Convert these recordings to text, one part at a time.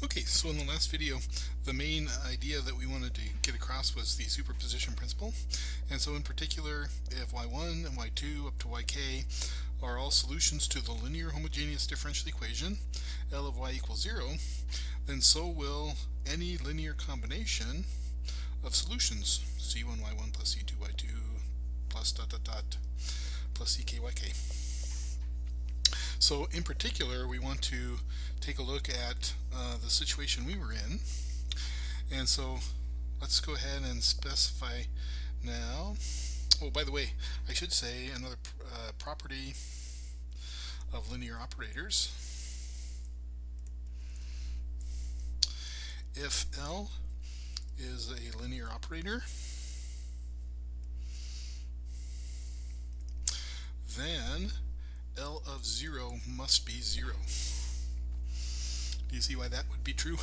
Okay, so in the last video, the main idea that we wanted to get across was the superposition principle. And so in particular, if y1 and y2 up to yk are all solutions to the linear homogeneous differential equation, L of y equals 0, then so will any linear combination of solutions, c1y1 plus c2y2 plus dot dot dot plus ck.yk. So in particular, we want to take a look at the situation we were in. And so let's go ahead and specify now. Oh, by the way, I should say another property of linear operators. If L is a linear operator, then L of 0 must be 0. Do you see why that would be true?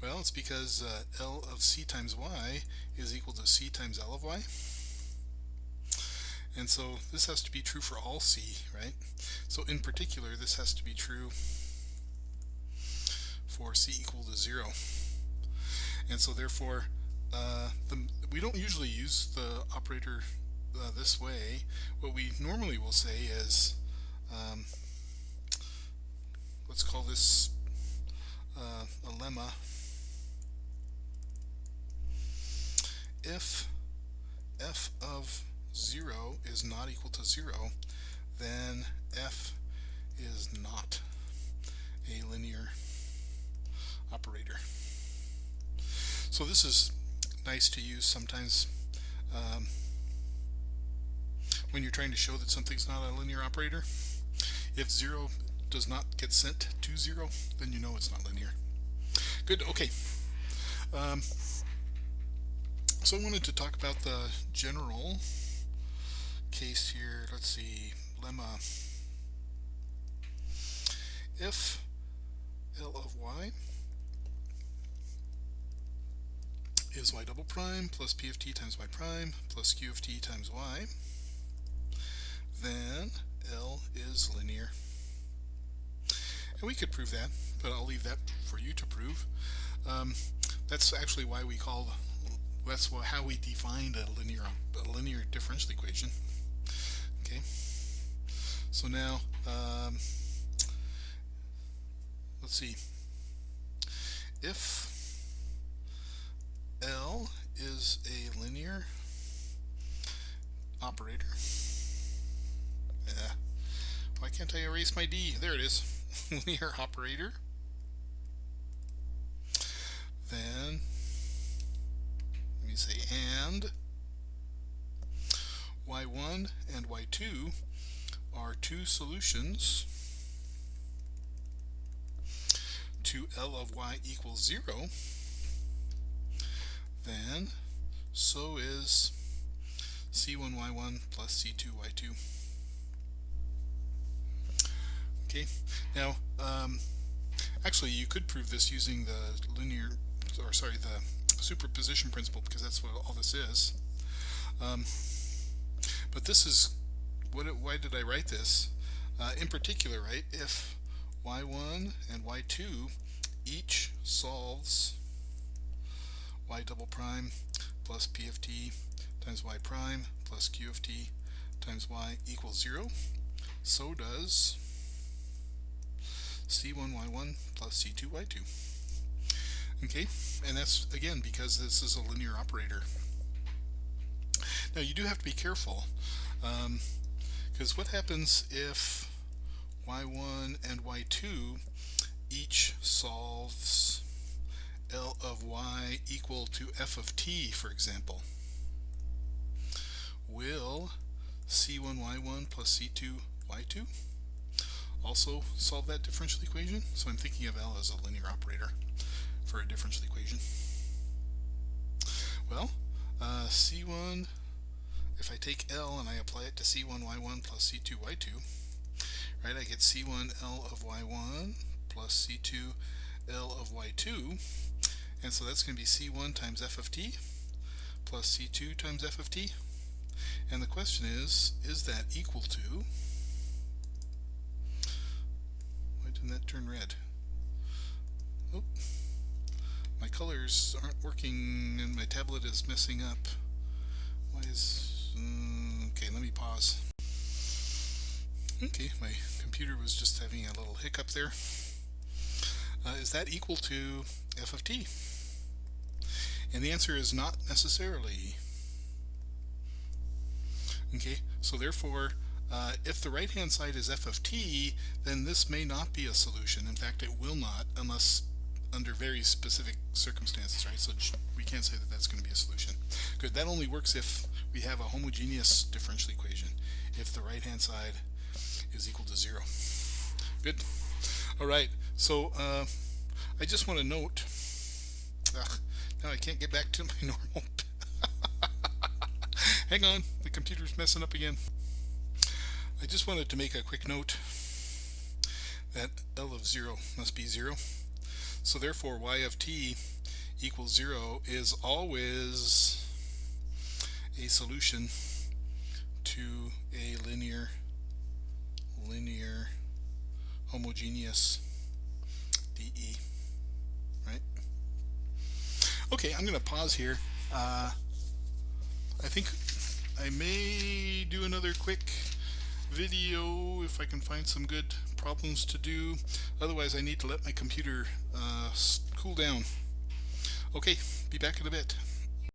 Well, it's because L of c times y is equal to c times L of y. And so this has to be true for all c, right? So in particular, this has to be true for c equal to 0. And so therefore, we don't usually use the operator this way. What we normally will say is, let's call this a lemma. If f of 0 is not equal to 0, then f is not a linear operator. So this is nice to use sometimes when you're trying to show that something's not a linear operator. If 0 does not get sent to 0, then you know it's not linear. Good, okay. So I wanted to talk about the general case here. Let's see, lemma. If L of y is y double prime plus p of t times y prime plus q of t times y, then L is linear. And we could prove that, but I'll leave that for you to prove. That's actually why we call, that's how we defined a linear differential equation. Okay. So now, let's see. If L is a linear operator, why can't I erase my D? There it is. Linear operator. Then let me say and y1 and y2 are two solutions to L of y equals 0, then so is c1y1 plus c2y2. Okay, now actually you could prove this using the the superposition principle, because that's what all this is. But this is why did I write this? In particular, right? If y1 and y2 each solves y double prime plus p of t times y prime plus q of t times y equals 0, so does c1y1 plus c2y2. Okay, and that's again because this is a linear operator. Now you do have to be careful, because what happens if y1 and y2 each solves L of y equal to f of t, for example? Will c1y1 plus c2y2 also solve that differential equation? So I'm thinking of L as a linear operator for a differential equation. Well, c1, if I take L and I apply it to c1y1 plus c2y2, right, I get c1 L of y1 plus c2 L of y2, and so that's going to be c1 times f of t plus c2 times f of t. And the question is that equal to that turn red? Oh, my colors aren't working and my tablet is messing up. Why is... okay, let me pause. Okay, my computer was just having a little hiccup there. Is that equal to f of t? And the answer is not necessarily. Okay, so therefore, if the right hand side is f of t, then this may not be a solution. In fact, it will not, unless under very specific circumstances, right? So we can't say that that's going to be a solution. Good, that only works if we have a homogeneous differential equation, if the right hand side is equal to 0. Good. All right, so I just want to note, now I can't get back to my normal. Hang on, the computer's messing up again. I just wanted to make a quick note that L of 0 must be 0. So therefore y of t equals 0 is always a solution to a linear homogeneous DE, right? Okay, I'm going to pause here. I think I may do another quick video if I can find some good problems to do. Otherwise, I need to let my computer cool down. Okay, be back in a bit.